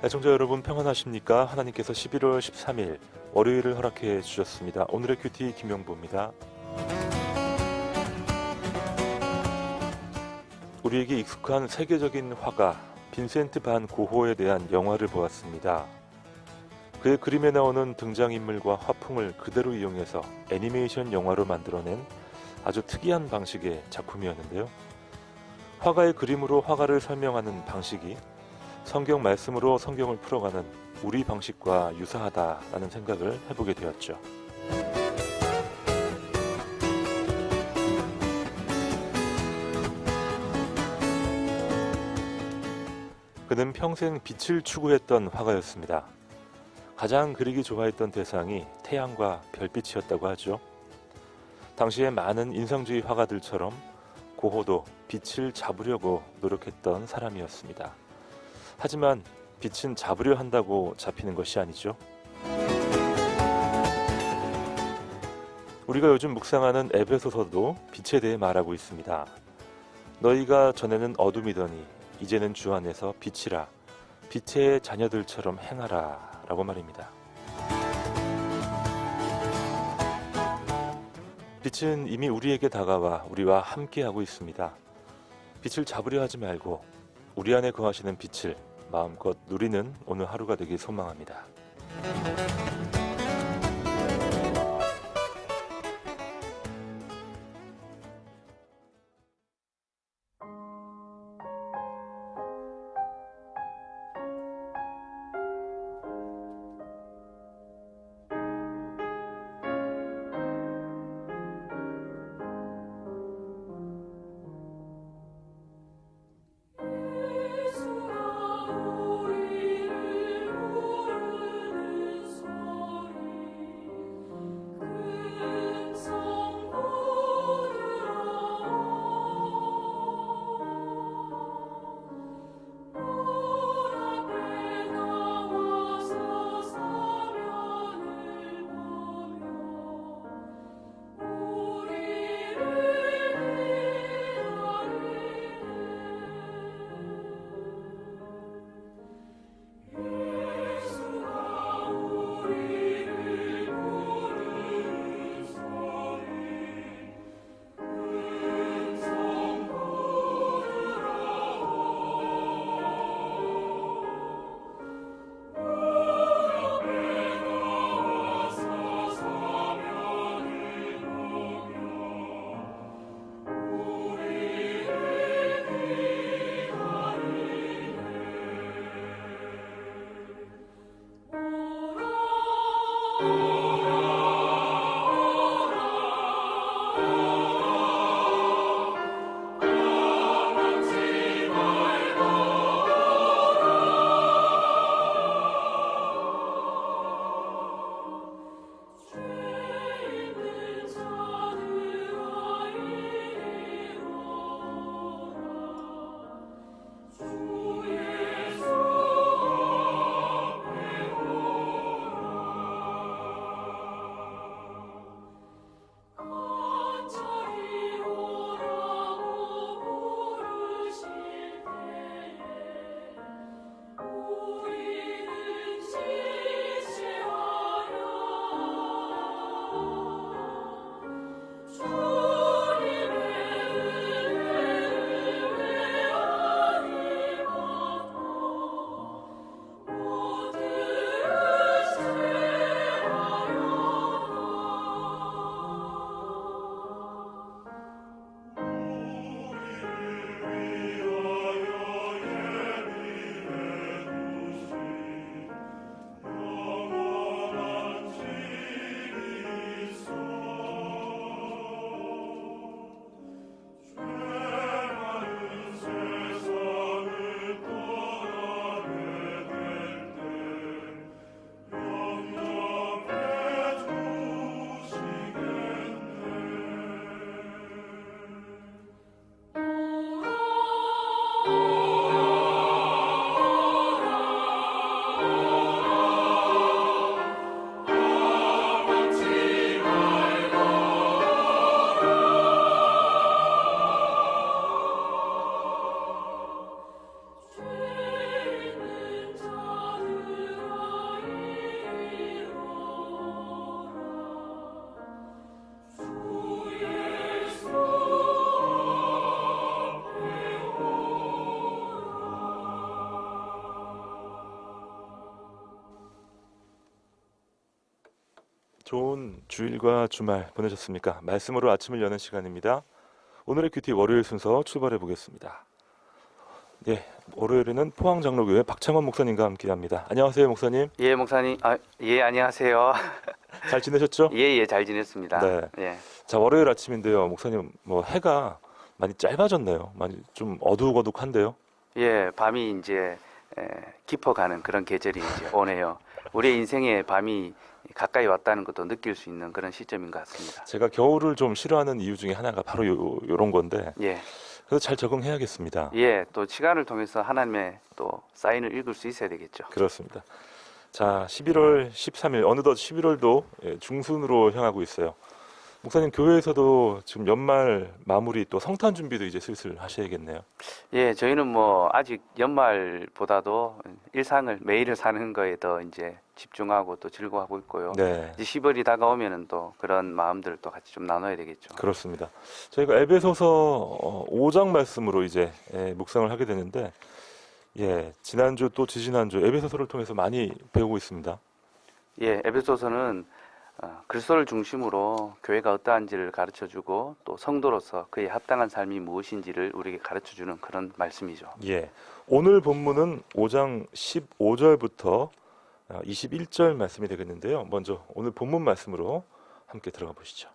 애청자 여러분 평안하십니까? 하나님께서 11월 13일 월요일을 허락해 주셨습니다. 오늘의 큐티 김영보입니다. 우리에게 익숙한 세계적인 화가 빈센트 반 고호에 대한 영화를 보았습니다. 그의 그림에 나오는 등장인물과 화풍을 그대로 이용해서 애니메이션 영화로 만들어낸 아주 특이한 방식의 작품이었는데요. 화가의 그림으로 화가를 설명하는 방식이 성경 말씀으로 성경을 풀어가는 우리 방식과 유사하다라는 생각을 해보게 되었죠. 그는 평생 빛을 추구했던 화가였습니다. 가장 그리기 좋아했던 대상이 태양과 별빛이었다고 하죠. 당시에 많은 인상주의 화가들처럼 고호도 빛을 잡으려고 노력했던 사람이었습니다. 하지만 빛은 잡으려 한다고 잡히는 것이 아니죠. 우리가 요즘 묵상하는 에베소서도 빛에 대해 말하고 있습니다. 너희가 전에는 어둠이더니 이제는 주 안에서 빛이라, 빛의 자녀들처럼 행하라 라고 말입니다. 빛은 이미 우리에게 다가와 우리와 함께하고 있습니다. 빛을 잡으려 하지 말고 우리 안에 거하시는 빛을 마음껏 누리는 오늘 하루가 되길 소망합니다. 좋은 주일과 주말 보내셨습니까? 말씀으로 아침을 여는 시간입니다. 오늘의 큐티 월요일 순서 출발해 보겠습니다. 네, 월요일에는 포항장로교회 박창원 목사님과 함께합니다. 안녕하세요, 목사님. 예, 목사님. 예, 안녕하세요. 잘 지내셨죠? 예, 잘 지냈습니다. 네. 예. 자, 월요일 아침인데요, 목사님. 뭐 해가 많이 짧아졌네요. 많이 좀 어둑어둑한데요. 예, 밤이 이제 깊어가는 그런 계절이 이제 오네요. 우리의 인생에 밤이 가까이 왔다는 것도 느낄 수 있는 그런 시점인 것 같습니다. 제가 겨울을 좀 싫어하는 이유 중에 하나가 바로 요런 건데, 예. 그래서 잘 적응해야겠습니다. 예, 또 시간을 통해서 하나님의 또 사인을 읽을 수 있어야 되겠죠. 그렇습니다. 자, 11월 13일, 어느덧 11월도 중순으로 향하고 있어요. 목사님, 교회에서도 지금 연말 마무리 또 성탄 준비도 이제 슬슬 하셔야겠네요. 예, 저희는 뭐 아직 연말보다도 일상을 매일을 사는 거에 더 이제 집중하고 또 즐거워하고 있고요. 네, 이제 10월이 다가오면은 또 그런 마음들을 또 같이 좀 나눠야 되겠죠. 그렇습니다. 저희가 에베소서 5장 말씀으로 이제 묵상을 하게 되는데, 예, 지난주 또 지지난주 에베소서를 통해서 많이 배우고 있습니다. 예, 에베소서는 그리스도를 중심으로 교회가 어떠한지를 가르쳐주고 또 성도로서 그에 합당한 삶이 무엇인지를 우리에게 가르쳐주는 그런 말씀이죠. 예, 오늘 본문은 5장 15절부터 21절 말씀이 되겠는데요. 먼저 오늘 본문 말씀으로 함께 들어가 보시죠.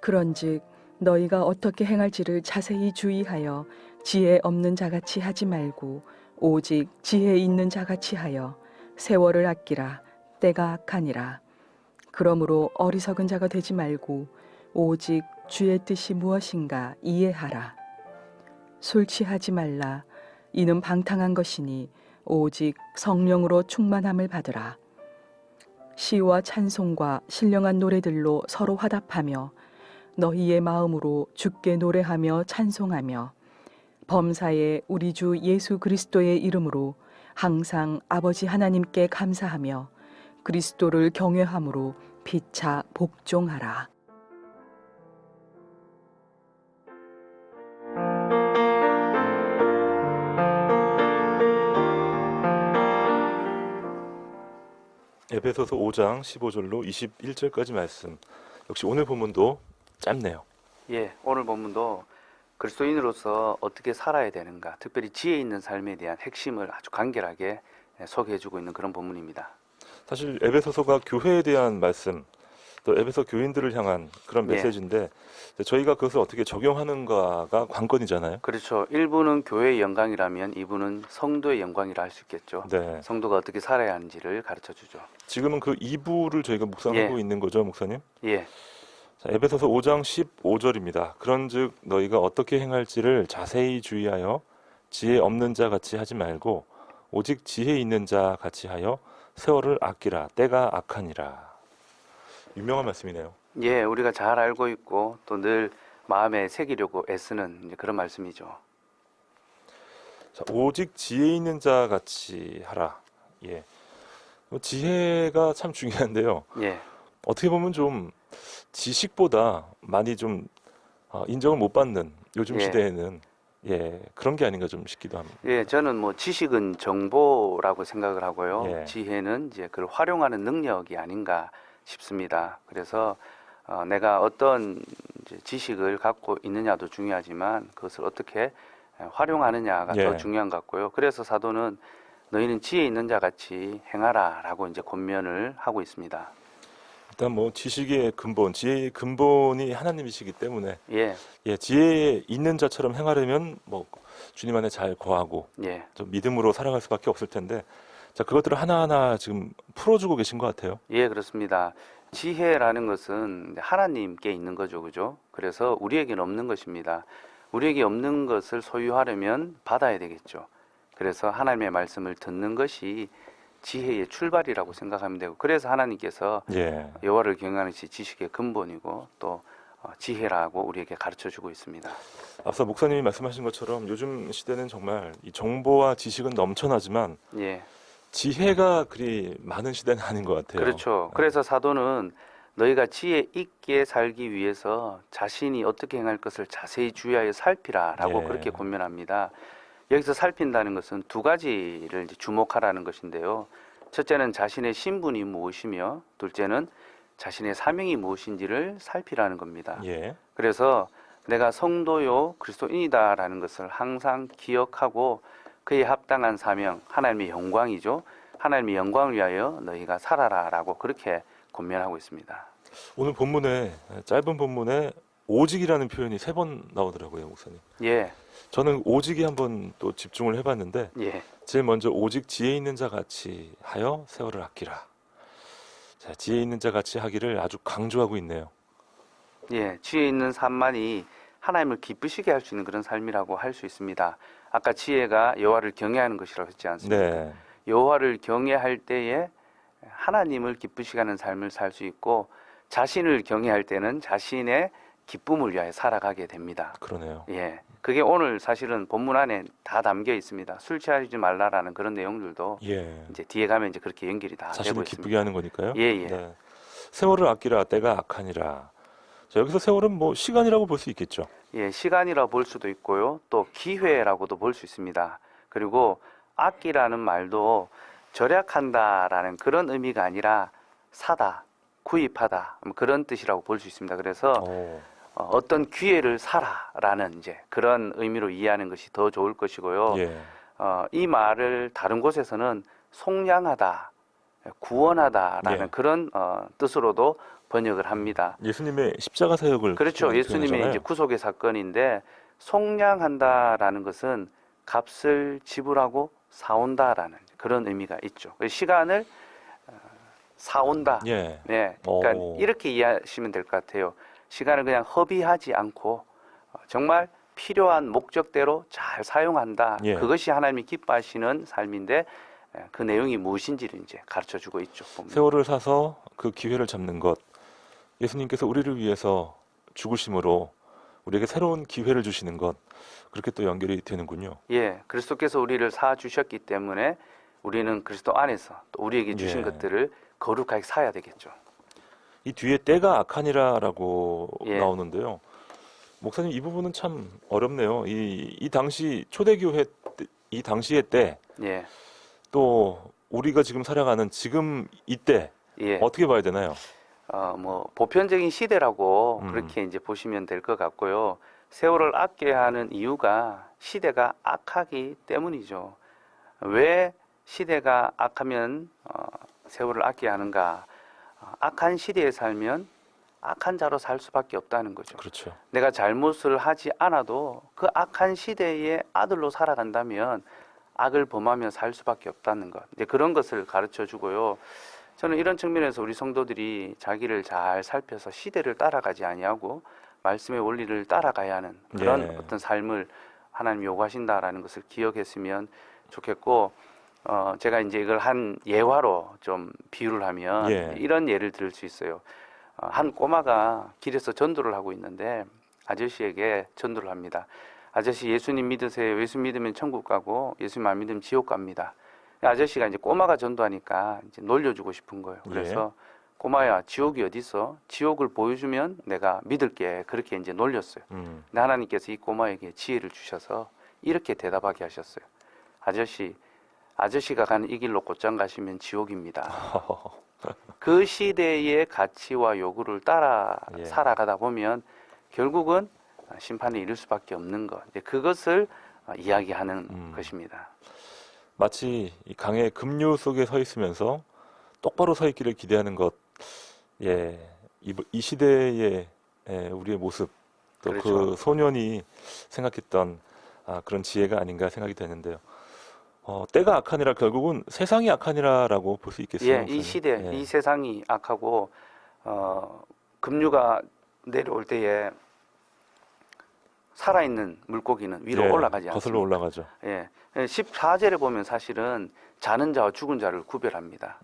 그런즉 너희가 어떻게 행할지를 자세히 주의하여 지혜 없는 자같이 하지 말고 오직 지혜 있는 자같이 하여 세월을 아끼라. 때가 악하니라. 그러므로 어리석은 자가 되지 말고 오직 주의 뜻이 무엇인가 이해하라. 술 취하지 말라. 이는 방탕한 것이니 오직 성령으로 충만함을 받으라. 시와 찬송과 신령한 노래들로 서로 화답하며 너희의 마음으로 주께 노래하며 찬송하며 범사에 우리 주 예수 그리스도의 이름으로 항상 아버지 하나님께 감사하며 그리스도를 경외함으로 피차 복종하라. 에베소서 5장 15절로 21절까지 말씀. 역시 오늘 본문도 짧네요. 예, 오늘 본문도 그리스도인으로서 어떻게 살아야 되는가, 특별히 지혜 있는 삶에 대한 핵심을 아주 간결하게 소개해주고 있는 그런 본문입니다. 사실 에베소서가 교회에 대한 말씀, 또 에베소 교인들을 향한 그런 예. 메시지인데 저희가 그것을 어떻게 적용하는가가 관건이잖아요. 그렇죠. 1부는 교회의 영광이라면 2부는 성도의 영광이라 할 수 있겠죠. 네. 성도가 어떻게 살아야 하는지를 가르쳐주죠. 지금은 그 2부를 저희가 묵상하고 예. 있는 거죠, 목사님? 예, 자, 에베소서 5장 15절입니다. 그런즉 너희가 어떻게 행할지를 자세히 주의하여 지혜 없는 자 같이 하지 말고 오직 지혜 있는 자 같이 하여 세월을 아끼라. 때가 악하니라. 유명한 말씀이네요. 예, 우리가 잘 알고 있고 또 늘 마음에 새기려고 애쓰는 이제 그런 말씀이죠. 자, 오직 지혜 있는 자 같이 하라. 예. 지혜가 참 중요한데요. 예, 어떻게 보면 좀 지식보다 많이 좀 인정을 못 받는 요즘 예. 시대에는 그런 게 아닌가 좀 싶기도 합니다. 예, 저는 뭐 지식은 정보라고 생각을 하고요. 예. 지혜는 이제 그걸 활용하는 능력이 아닌가 싶습니다. 그래서 내가 어떤 이제 지식을 갖고 있느냐도 중요하지만 그것을 어떻게 활용하느냐가 예. 더 중요한 것 같고요. 그래서 사도는 너희는 지혜 있는 자 같이 행하라라고 이제 권면을 하고 있습니다. 일단 뭐 지식의 근본, 지혜의 근본이 하나님이시기 때문에 예, 지혜에 있는 자처럼 행하려면 뭐 주님 안에 잘 거하고 예, 좀 믿음으로 살아갈 수밖에 없을 텐데 자, 그것들을 하나하나 지금 풀어주고 계신 것 같아요. 예, 그렇습니다. 지혜라는 것은 하나님께 있는 거죠, 그죠? 그래서 우리에게는 없는 것입니다. 우리에게 없는 것을 소유하려면 받아야 되겠죠. 그래서 하나님의 말씀을 듣는 것이 지혜의 출발이라고 생각하면 되고, 그래서 하나님께서 예. 여호와를 경외하는 것이 지식의 근본이고 또 지혜라고 우리에게 가르쳐주고 있습니다. 앞서 목사님이 말씀하신 것처럼 요즘 시대는 정말 이 정보와 지식은 넘쳐나지만 예, 지혜가 그리 많은 시대는 아닌 것 같아요. 그렇죠. 그래서 사도는 너희가 지혜 있게 살기 위해서 자신이 어떻게 행할 것을 자세히 주의하여 살피라라고 예. 그렇게 권면합니다. 여기서 살핀다는 것은 두 가지를 이제 주목하라는 것인데요. 첫째는 자신의 신분이 무엇이며 둘째는 자신의 사명이 무엇인지를 살피라는 겁니다. 예. 그래서 내가 성도요 그리스도인이다라는 것을 항상 기억하고 그에 합당한 사명, 하나님의 영광이죠. 하나님의 영광을 위하여 너희가 살아라라고 그렇게 권면하고 있습니다. 오늘 본문에 짧은 본문에 오직이라는 표현이 3번 나오더라고요, 목사님. 예, 저는 오직이 한번 또 집중을 해봤는데 예, 제일 먼저 오직 지혜 있는 자 같이 하여 세월을 아끼라. 자, 지혜 있는 자 같이 하기를 아주 강조하고 있네요. 예. 지혜 있는 삶만이 하나님을 기쁘시게 할 수 있는 그런 삶이라고 할 수 있습니다. 아까 지혜가 여호와를 경외하는 것이라고 했지 않습니까? 네, 여호와를 경외할 때에 하나님을 기쁘시게 하는 삶을 살 수 있고 자신을 경외할 때는 자신의 기쁨을 위하여 살아가게 됩니다. 그러네요. 예, 그게 오늘 사실은 본문 안에 다 담겨 있습니다. 술 취하지 말라라는 그런 내용들도 예, 이제 뒤에 가면 이제 그렇게 연결이 다 자신을 되고 기쁘게 있습니다. 하는 거니까요. 예, 예. 네. 세월을 아끼라 때가 악하니라. 자, 여기서 세월은 뭐 시간이라고 볼 수 있겠죠. 예, 시간이라 볼 수도 있고요. 또 기회라고도 볼 수 있습니다. 그리고 아끼라는 말도 절약한다라는 그런 의미가 아니라 사다, 구입하다 뭐 그런 뜻이라고 볼 수 있습니다. 그래서 오, 어떤 기회를 사라라는 이제 그런 의미로 이해하는 것이 더 좋을 것이고요. 예, 이 말을 다른 곳에서는 속량하다, 구원하다라는 예. 그런 뜻으로도 번역을 합니다. 예수님의 십자가 사역을 그렇죠. 그렇게 예수님의 표현하잖아요. 이제 구속의 사건인데 속량한다라는 것은 값을 지불하고 사온다라는 그런 의미가 있죠. 시간을 사온다. 예, 네, 그러니까 오. 이렇게 이해하시면 될 것 같아요. 시간을 그냥 허비하지 않고 정말 필요한 목적대로 잘 사용한다. 예. 그것이 하나님이 기뻐하시는 삶인데 그 내용이 무엇인지를 이제 가르쳐주고 있죠. 보면. 세월을 사서 그 기회를 잡는 것. 예수님께서 우리를 위해서 죽으심으로 우리에게 새로운 기회를 주시는 것. 그렇게 또 연결이 되는군요. 예, 그리스도께서 우리를 사 주셨기 때문에 우리는 그리스도 안에서 또 우리에게 주신 예. 것들을 거룩하게 사야 되겠죠. 이 뒤에 때가 악하니라라고 예. 나오는데요. 목사님 이 부분은 참 어렵네요. 이 당시 초대교회 이 당시의 때 예, 또 우리가 지금 살아가는 지금 이때 예. 어떻게 봐야 되나요? 뭐 보편적인 시대라고 음. 그렇게 이제 보시면 될 것 같고요. 세월을 아껴야 하는 이유가 시대가 악하기 때문이죠. 왜 시대가 악하면 세월을 아껴야 하는가? 악한 시대에 살면 악한 자로 살 수밖에 없다는 거죠. 그렇죠. 내가 잘못을 하지 않아도 그 악한 시대의 아들로 살아간다면 악을 범하며 살 수밖에 없다는 것. 이제 그런 것을 가르쳐 주고요. 저는 이런 측면에서 우리 성도들이 자기를 잘 살펴서 시대를 따라가지 아니하고 말씀의 원리를 따라가야 하는 그런 예. 어떤 삶을 하나님 요구하신다라는 것을 기억했으면 좋겠고, 제가 이제 이걸 한 예화로 좀 비유를 하면 예. 이런 예를 들을 수 있어요. 한 꼬마가 길에서 전도를 하고 있는데 아저씨에게 전도를 합니다. 아저씨 예수님 믿으세요. 예수 믿으면 천국 가고 예수님 안 믿으면 지옥 갑니다. 아저씨가 이제 꼬마가 전도하니까 이제 놀려주고 싶은 거예요. 그래서 꼬마야 지옥이 어디 있어? 지옥을 보여주면 내가 믿을게. 그렇게 이제 놀렸어요. 근데 하나님께서 이 꼬마에게 지혜를 주셔서 이렇게 대답하게 하셨어요. 아저씨가 가는 이 길로 곧장 가시면 지옥입니다. 그 시대의 가치와 요구를 따라 예. 살아가다 보면 결국은 심판에 이를 수밖에 없는 것. 이제 그것을 이야기하는 것입니다. 마치 이 강의 급류 속에 서 있으면서 똑바로 서 있기를 기대하는 것. 예, 이 시대의 우리의 모습, 또 그 그렇죠. 소년이 생각했던 그런 지혜가 아닌가 생각이 되는데요. 때가 악하니라 결국은 세상이 악하니라라고 볼 수 있겠어요. 예, 이 목사님? 시대, 예. 이 세상이 악하고 급류가 내려올 때에 살아있는 물고기는 위로 예, 올라가지 않습니다. 거슬러 올라가죠. 예, 14절에 보면 사실은 자는 자와 죽은 자를 구별합니다.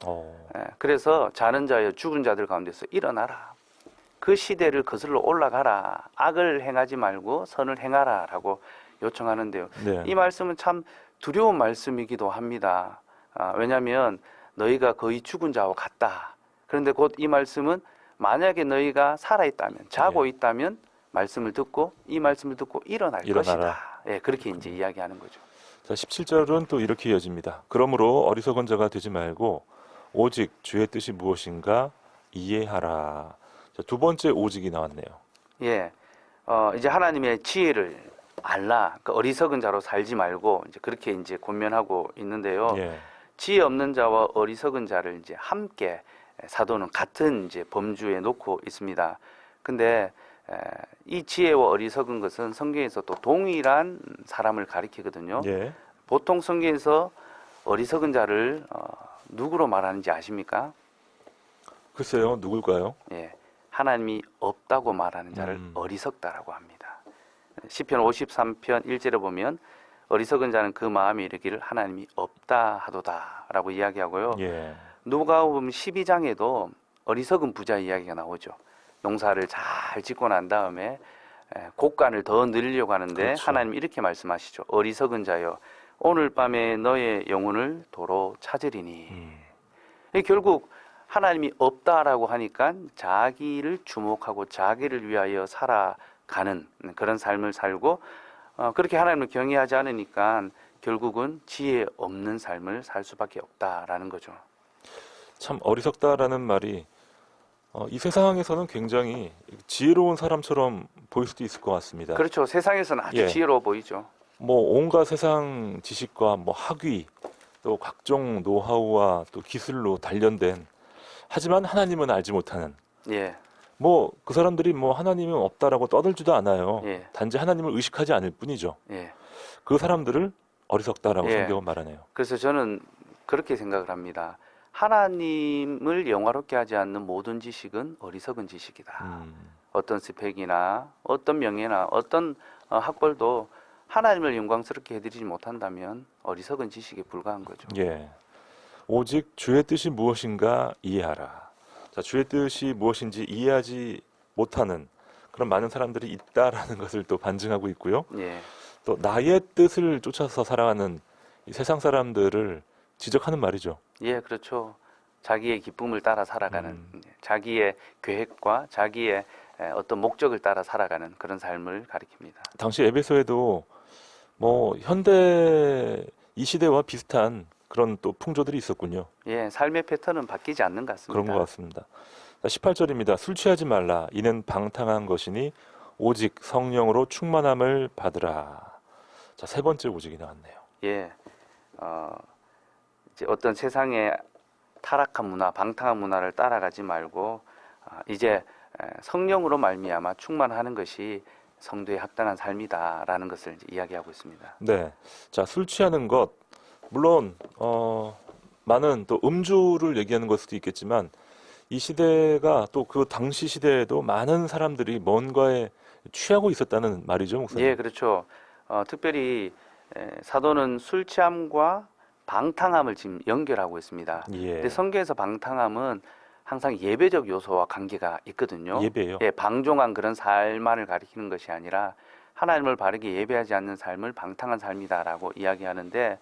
예, 그래서 자는 자여 죽은 자들 가운데서 일어나라. 그 시대를 거슬러 올라가라. 악을 행하지 말고 선을 행하라라고 요청하는데요. 네. 이 말씀은 참 두려운 말씀이기도 합니다. 왜냐하면 너희가 거의 죽은 자와 같다. 그런데 곧 이 말씀은 만약에 너희가 살아있다면, 자고 예. 있다면 말씀을 듣고 이 말씀을 듣고 일어날 일어나라. 것이다. 예, 그렇게 이제 이야기하는 거죠. 자, 17절은 또 이렇게 이어집니다. 그러므로 어리석은 자가 되지 말고 오직 주의 뜻이 무엇인가 이해하라. 자, 두 번째 오직이 나왔네요. 예, 이제 하나님의 지혜를 알라. 그 어리석은 자로 살지 말고 이제 그렇게 이제 권면하고 있는데요. 예. 지혜 없는 자와 어리석은 자를 이제 함께 사도는 같은 이제 범주에 놓고 있습니다. 근데 이 지혜와 어리석은 것은 성경에서 또 동일한 사람을 가리키거든요. 예. 보통 성경에서 어리석은 자를 누구로 말하는지 아십니까? 글쎄요, 누굴까요? 예, 하나님이 없다고 말하는 자를 어리석다라고 합니다. 시편 53편 1절에 보면 어리석은 자는 그 마음에 이르기를 하나님이 없다 하도다라고 이야기하고요. 예. 누가복음 12장에도 어리석은 부자 이야기가 나오죠. 농사를 잘 짓고 난 다음에 곡간을 더 늘리려고 하는데 그렇죠. 하나님 이렇게 말씀하시죠. 어리석은 자여 오늘 밤에 너의 영혼을 도로 찾으리니. 결국 하나님이 없다라고 하니까 자기를 주목하고 자기를 위하여 살아가는 그런 삶을 살고 그렇게 하나님을 경외하지 않으니까 결국은 지혜 없는 삶을 살 수밖에 없다라는 거죠. 참 어리석다라는 말이 이 세상에서는 굉장히 지혜로운 사람처럼 보일 수도 있을 것 같습니다. 그렇죠. 세상에서는 아주 예. 지혜로워 보이죠. 뭐 온갖 세상 지식과 뭐 학위 또 각종 노하우와 또 기술로 단련된 하지만 하나님은 알지 못하는 예, 뭐 그 사람들이 뭐 하나님은 없다라고 떠들지도 않아요. 예, 단지 하나님을 의식하지 않을 뿐이죠. 예. 그 사람들을 어리석다라고 예. 성경은 말하네요. 그래서 저는 그렇게 생각을 합니다. 하나님을 영화롭게 하지 않는 모든 지식은 어리석은 지식이다. 어떤 스펙이나 어떤 명예나 어떤 학벌도 하나님을 영광스럽게 해드리지 못한다면 어리석은 지식에 불과한 거죠. 예. 오직 주의 뜻이 무엇인가 이해하라. 자, 주의 뜻이 무엇인지 이해하지 못하는 그런 많은 사람들이 있다라는 것을 또 반증하고 있고요. 예, 또 나의 뜻을 쫓아서 살아가는 이 세상 사람들을 지적하는 말이죠. 예, 그렇죠. 자기의 기쁨을 따라 살아가는 자기의 계획과 자기의 어떤 목적을 따라 살아가는 그런 삶을 가리킵니다. 당시 에베소에도 뭐 현대 이 시대와 비슷한 그런 또 풍조들이 있었군요. 예, 삶의 패턴은 바뀌지 않는 것 같습니다. 그런 것 같습니다. 18절입니다. 술 취하지 말라. 이는 방탕한 것이니 오직 성령으로 충만함을 받으라. 자, 세 번째 오직이 나왔네요. 예, 이제 어떤 세상의 타락한 문화, 방탕한 문화를 따라가지 말고 이제 성령으로 말미암아 충만하는 것이 성도의 합당한 삶이다라는 것을 이제 이야기하고 있습니다. 네. 자, 술 취하는 것 물론 많은 또 음주를 얘기하는 걸 수도 있겠지만 이 시대가 또 그 당시 시대에도 많은 사람들이 뭔가에 취하고 있었다는 말이죠, 목사님. 예, 그렇죠. 특별히 사도는 술 취함과 방탕함을 지금 연결하고 있습니다. 예. 근데 성경에서 방탕함은 항상 예배적 요소와 관계가 있거든요. 예배요. 예, 방종한 그런 삶만을 가리키는 것이 아니라 하나님을 바르게 예배하지 않는 삶을 방탕한 삶이다라고 이야기하는데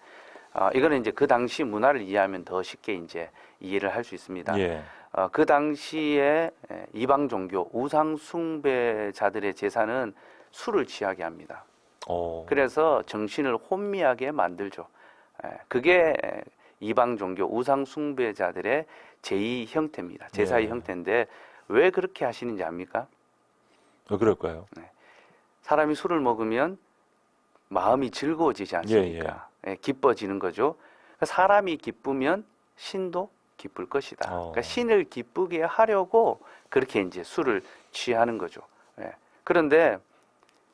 이거는 이제 그 당시 문화를 이해하면 더 쉽게 이제 이해를 할 수 있습니다. 예. 그 당시에 이방 종교 우상 숭배자들의 제사는 술을 취하게 합니다. 그래서 정신을 혼미하게 만들죠. 그게 이방 종교 우상 숭배자들의 제2 형태입니다. 제사의 예. 형태인데 왜 그렇게 하시는지 압니까? 왜 그럴까요? 사람이 술을 먹으면 마음이 즐거워지지 않습니까? 예, 기뻐지는 거죠. 그러니까 사람이 기쁘면 신도 기쁠 것이다. 그러니까 신을 기쁘게 하려고 그렇게 이제 술을 취하는 거죠. 예. 그런데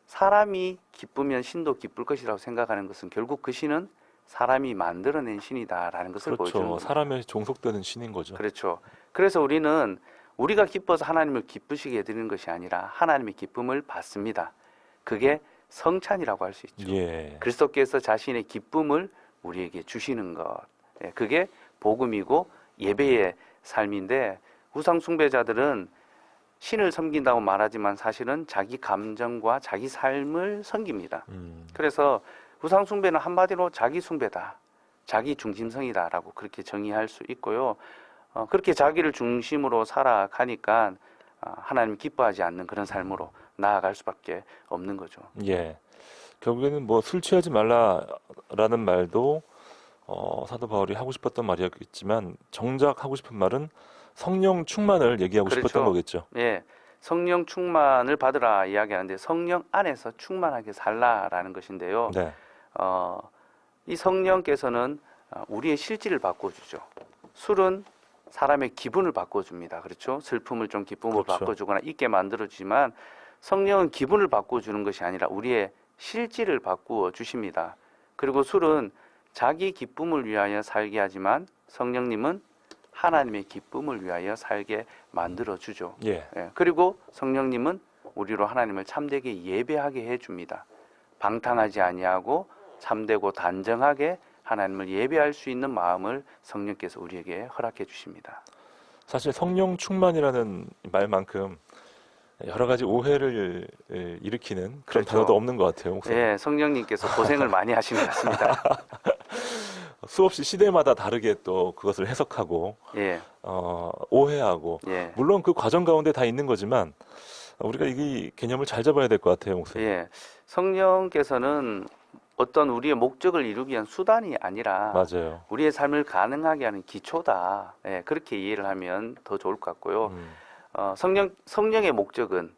사람이 기쁘면 신도 기쁠 것이라고 생각하는 것은 결국 그 신은 사람이 만들어낸 신이다라는 것을 보여주는 그렇죠. 겁니다. 사람의 종속되는 신인 거죠. 그렇죠. 그래서 우리는 우리가 기뻐서 하나님을 기쁘시게 해드리는 것이 아니라 하나님의 기쁨을 받습니다. 그게 성찬이라고 할 수 있죠. 예. 그리스도께서 자신의 기쁨을 우리에게 주시는 것. 그게 복음이고 예배의 삶인데 우상 숭배자들은 신을 섬긴다고 말하지만 사실은 자기 감정과 자기 삶을 섬깁니다. 그래서 우상 숭배는 한마디로 자기 숭배다. 자기 중심성이다라고 그렇게 정의할 수 있고요. 그렇게 자기를 중심으로 살아가니까 하나님 기뻐하지 않는 그런 삶으로 나아갈 수밖에 없는 거죠. 예. 결국에는 뭐 술 취하지 말라라는 말도 사도 바울이 하고 싶었던 말이었겠지만 정작 하고 싶은 말은 성령 충만을 얘기하고 싶었던 그렇죠. 거겠죠. 예, 성령 충만을 받으라 이야기하는데 성령 안에서 충만하게 살라라는 것인데요. 네. 이 성령께서는 우리의 실질을 바꿔주죠. 술은 사람의 기분을 바꿔줍니다. 그렇죠? 슬픔을 좀 기쁨으로 그렇죠. 바꿔주거나 있게 만들어주지만 성령은 기분을 바꿔주는 것이 아니라 우리의 실질을 바꾸어 주십니다. 그리고 술은 자기 기쁨을 위하여 살게 하지만 성령님은 하나님의 기쁨을 위하여 살게 만들어 주죠. 예. 예, 그리고 성령님은 우리로 하나님을 참되게 예배하게 해줍니다. 방탕하지 아니하고 참되고 단정하게 하나님을 예배할 수 있는 마음을 성령께서 우리에게 허락해 주십니다. 사실 성령 충만이라는 말만큼 여러 가지 오해를 일으키는 그런 그렇죠. 단어도 없는 것 같아요. 목사님. 예, 성령님께서 고생을 많이 하신 것 같습니다. 수없이 시대마다 다르게 또 그것을 해석하고 예, 오해하고 예, 물론 그 과정 가운데 다 있는 거지만 우리가 이 개념을 잘 잡아야 될 것 같아요, 목사님. 예. 성령께서는 어떤 우리의 목적을 이루기 위한 수단이 아니라 맞아요. 우리의 삶을 가능하게 하는 기초다. 예, 그렇게 이해를 하면 더 좋을 것 같고요. 음, 성령의 목적은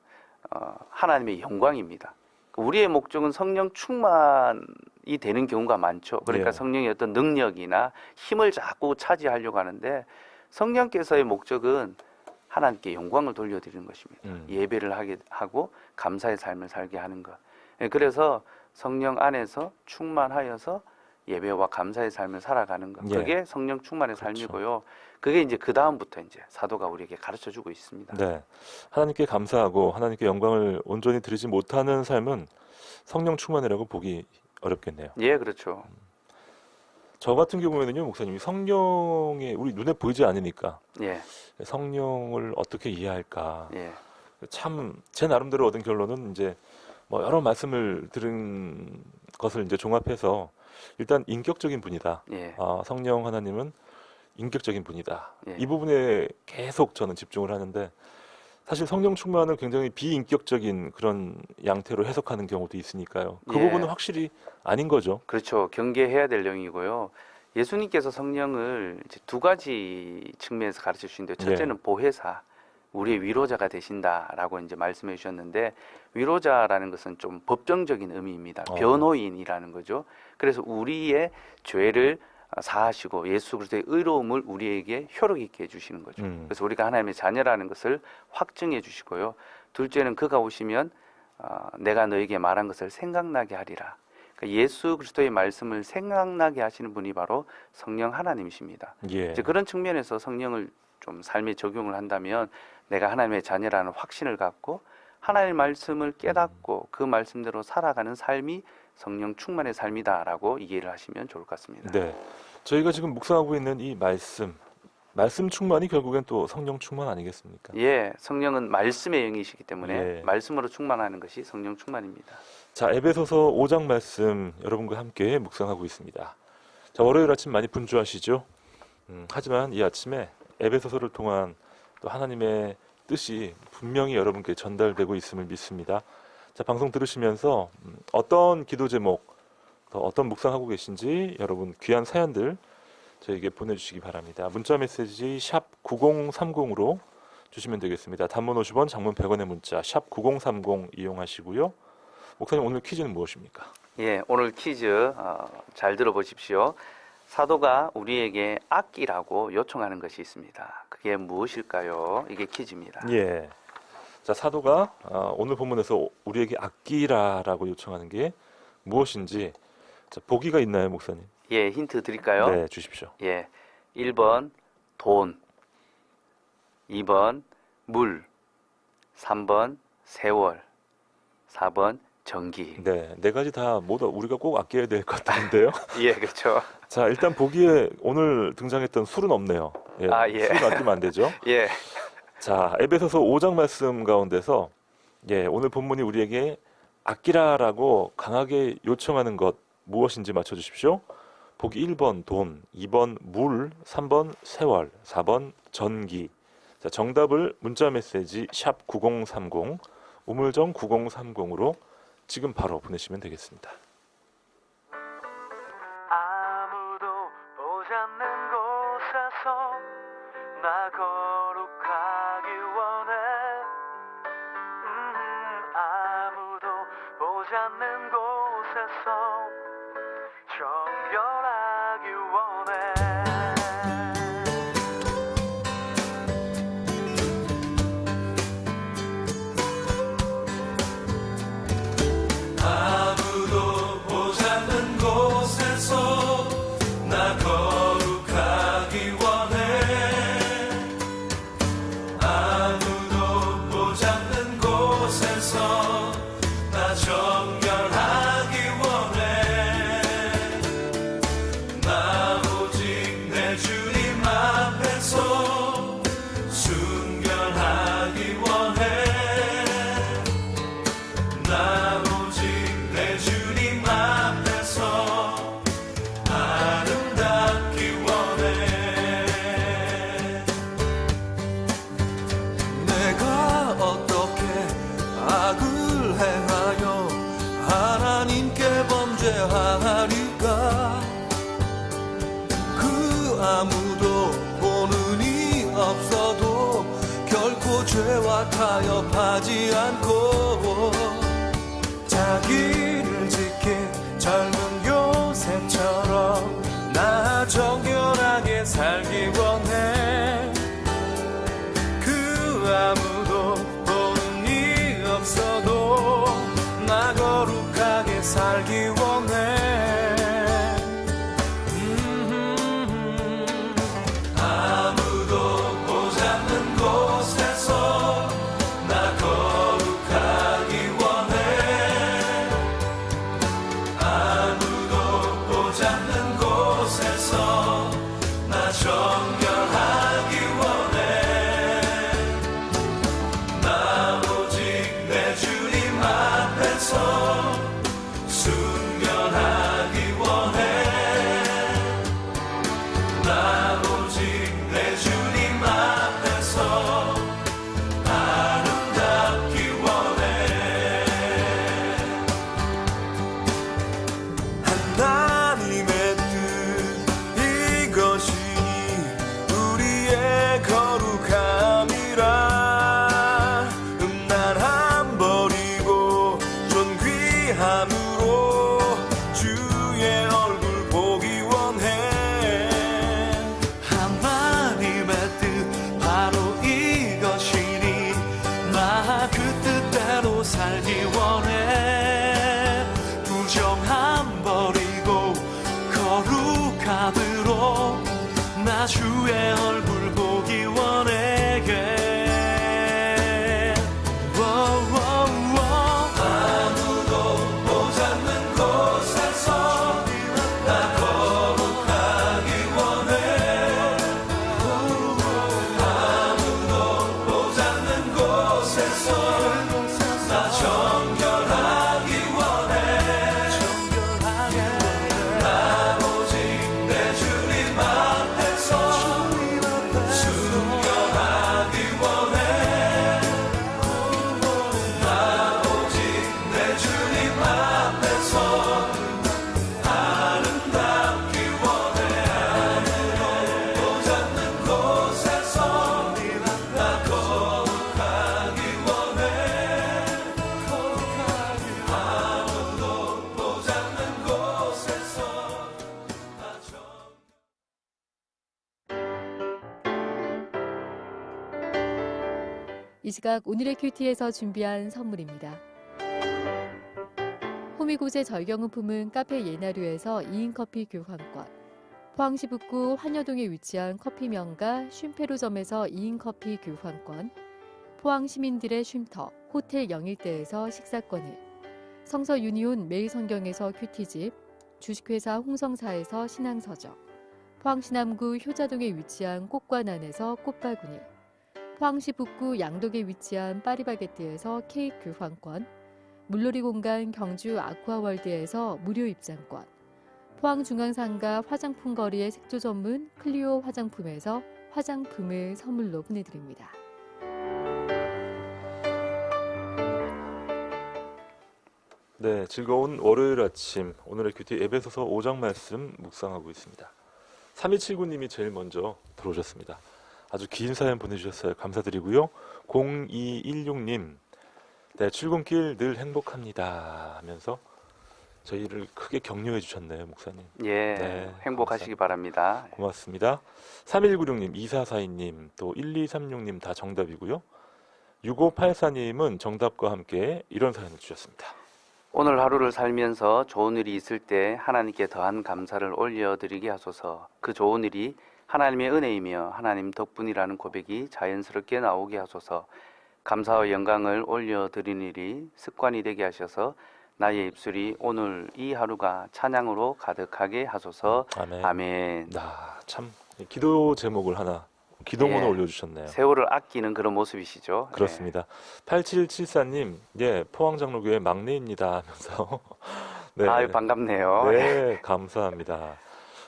하나님의 영광입니다. 우리의 목적은 성령 충만이 되는 경우가 많죠. 그러니까 예. 성령의 어떤 능력이나 힘을 자꾸 차지하려고 하는데 성령께서의 목적은 하나님께 영광을 돌려드리는 것입니다. 예배를 하게 하고 감사의 삶을 살게 하는 것. 예, 그래서 성령 안에서 충만하여서 예배와 감사의 삶을 살아가는 것. 예. 그게 성령 충만의 그렇죠. 삶이고요. 그게 이제 그 다음부터 이제 사도가 우리에게 가르쳐 주고 있습니다. 네. 하나님께 감사하고 하나님께 영광을 온전히 드리지 못하는 삶은 성령 충만이라고 보기 어렵겠네요. 예, 그렇죠. 저 같은 경우에는요, 목사님, 성령이 우리 눈에 보이지 않으니까 예, 성령을 어떻게 이해할까? 예, 참 제 나름대로 얻은 결론은 이제 뭐 여러 말씀을 들은 것을 이제 종합해서 일단 인격적인 분이다. 예, 성령 하나님은 인격적인 분이다. 예. 이 부분에 계속 저는 집중을 하는데 사실 성령 충만을 굉장히 비인격적인 그런 양태로 해석하는 경우도 있으니까요. 그 예. 부분은 확실히 아닌 거죠. 그렇죠. 경계해야 될 내용이고요. 예수님께서 성령을 이제 두 가지 측면에서 가르쳐 주시는데 첫째는 보혜사, 우리의 위로자가 되신다라고 이제 말씀해 주셨는데 위로자라는 것은 좀 법정적인 의미입니다. 변호인이라는 거죠. 그래서 우리의 죄를 사하시고 예수 그리스도의 의로움을 우리에게 효력 있게 해주시는 거죠. 그래서 우리가 하나님의 자녀라는 것을 확증해 주시고요. 둘째는 그가 오시면 내가 너에게 말한 것을 생각나게 하리라. 그러니까 예수 그리스도의 말씀을 생각나게 하시는 분이 바로 성령 하나님이십니다. 예. 이제 그런 측면에서 성령을 좀 삶에 적용을 한다면 내가 하나님의 자녀라는 확신을 갖고 하나님의 말씀을 깨닫고 그 말씀대로 살아가는 삶이 성령 충만의 삶이다라고 이해를 하시면 좋을 것 같습니다. 네. 저희가 지금 묵상하고 있는 이 말씀 충만이 결국엔 또 성령 충만 아니겠습니까? 예, 성령은 말씀의 영이시기 때문에 예. 말씀으로 충만하는 것이 성령 충만입니다. 자, 에베소서 5장 말씀 여러분과 함께 묵상하고 있습니다. 자, 월요일 아침 많이 분주하시죠? 하지만 이 아침에 에베소서를 통한 또 하나님의 뜻이 분명히 여러분께 전달되고 있음을 믿습니다. 자, 방송 들으시면서 어떤 기도 제목, 또 어떤 묵상하고 계신지 여러분 귀한 사연들 저에게 보내주시기 바랍니다. 문자 메시지 샵 9030으로 주시면 되겠습니다. 단문 50원, 장문 100원의 문자 샵 9030 이용하시고요. 목사님, 오늘 퀴즈는 무엇입니까? 예, 오늘 퀴즈 잘 들어보십시오. 사도가 우리에게 아끼라고 요청하는 것이 있습니다. 그게 무엇일까요? 이게 퀴즈입니다. 예. 자, 사도가 오늘 본문에서 우리에게 아끼라라고 요청하는 게 무엇인지 자, 보기가 있나요, 목사님? 예, 힌트 드릴까요? 네, 주십시오. 예, 1번 돈, 2번 물, 3번 세월, 4번 전기. 네, 네 가지 다 모두 우리가 꼭 아껴야 될 것 같은데요. 예, 그렇죠. 자, 일단 보기에 오늘 등장했던 술은 없네요. 예, 예. 술은 아끼면 안 되죠. 예, 자, 에베소서 5장 말씀 가운데서 오늘 본문이 우리에게 아끼라라고 강하게 요청하는 것 무엇인지 맞춰주십시오. 보기 1번 돈, 2번 물, 3번 세월, 4번 전기. 자, 정답을 문자 메시지 샵 9030 우물정 9030으로 지금 바로 보내시면 되겠습니다. 아무도 보지 않는 곳에서 나 거룩하기 원해. 아무도 보지 않는 곳에서 정결하기 원해. 아무도 보지 않는 곳에서 나 거룩하기 원해. 아무도 보지 않는 곳에서 나 정결하기 원해. 나 오직 내 주님 앞에서 순결하기 원해. 나 오직 내 주님 앞에서 아름답기 원해. 내가 어떻게 악을 행하여 하나님께 범죄하리까. 그 아무도 보는 이 없어도 결코 죄와 타협하지 않고 자기를 지킨 젊은 요셉처럼 나 정결하게 살기 원해. 그 아무도 보는 이 없어도 나 거룩하게 살기 원해. 아무도 보지 않는 곳에서 나 거룩하기 원해. 아무도 보지 않는 곳에서 나 정결하기 원해. 나 오직 내 주님 앞에서 순결하기 원해. 나 오직 내 주님 앞에서 아름답기 원해. 하나님의 뜻 이것이니 우리의 거룩함이라. 음란함 버리고 존귀함으로 주의 얼굴 보기 원해. 하나님의 뜻 바로 이것이니 나 그 뜻대로 살기 원해. 부정함 버리고 거룩함으로 나 주의 얼굴 보기 원해. 아무도 보지 않는 곳에서 나 거룩하기 원해. 아무도 보지 않는 곳에서 나 정결하기 원해. 나 오직 내 주님 앞에서 순결하기 원해. 나 오직 내 주님 앞에서 아름답기 원해. 아무도 보지 않는 곳에서 나 거룩하기 원해. 아무도 보지 않는 곳에서 나 이 시각 오늘의 큐티에서 준비한 선물입니다. 호미곶의 절경은품은 카페 예나류에서 2인 커피 교환권, 포항시 북구 환여동에 위치한 커피 명가 쉼페로점에서 2인 커피 교환권, 포항 시민들의 쉼터 호텔 영일대에서 식사권을, 성서 유니온 매일성경에서 큐티집, 주식회사 홍성사에서 신앙서적, 포항시 남구 효자동에 위치한 꽃관안에서 꽃바구니, 포항시 북구 양덕에 위치한 파리바게뜨에서 케이크 교환권, 물놀이 공간 경주 아쿠아월드에서 무료 입장권, 포항중앙상가 화장품 거리의 색조 전문 클리오 화장품에서 화장품을 선물로 보내드립니다. 네, 즐거운 월요일 아침 오늘의 큐티 에베소서 5장 말씀 묵상하고 있습니다. 3279님이 제일 먼저 들어오셨습니다. 아주 긴 사연 보내주셨어요. 감사드리고요. 0216님, 네, 출근길 늘 행복합니다 하면서 저희를 크게 격려해 주셨네요, 목사님. 예, 네, 행복하시기 바랍니다. 고맙습니다. 3196님, 2442님, 또 1236님 다 정답이고요. 6584님은 정답과 함께 이런 사연을 주셨습니다. 오늘 하루를 살면서 좋은 일이 있을 때 하나님께 더한 감사를 올려드리게 하소서. 그 좋은 일이 하나님의 은혜이며 하나님 덕분이라는 고백이 자연스럽게 나오게 하소서. 감사와 영광을 올려드리는 일이 습관이 되게 하셔서 나의 입술이 오늘 이 하루가 찬양으로 가득하게 하소서. 아멘. 아멘. 참 기도 제목을 하나, 기도문을 예. 올려주셨네요. 세월을 아끼는 그런 모습이시죠. 그렇습니다. 8774님, 예, 포항장로교회 막내입니다 하면서 네. 아유, 반갑네요. 네, 감사합니다.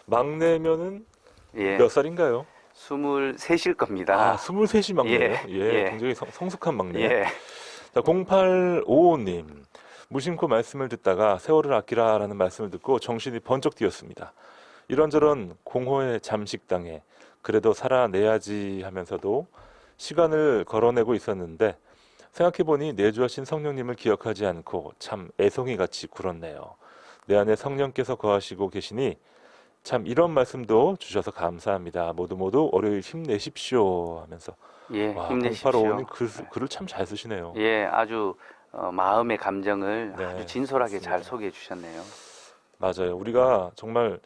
막내면은 예. 몇 살인가요? 23일 겁니다. 23이 막내예요? 예, 예, 예. 굉장히 성숙한 막내. 예. 자, 0855님, 무심코 말씀을 듣다가 세월을 아끼라라는 말씀을 듣고 정신이 번쩍 뛰었습니다. 이런저런 공허에 잠식당해 그래도 살아내야지 하면서도 시간을 걸어내고 있었는데 생각해보니 내주하신 성령님을 기억하지 않고 참 애송이같이 굴었네요. 내 안에 성령께서 거하시고 계시니 참 이런 말씀도 주셔서 감사합니다. 모두 월요일 힘내십시오 하면서 예, 와, 힘내십시오. 0855님 글을 참 잘 쓰시네요. 예, 아주 마음의 감정을 네, 아주 진솔하게 맞습니다. 잘 소개해 주셨네요. 맞아요. 우리가 정말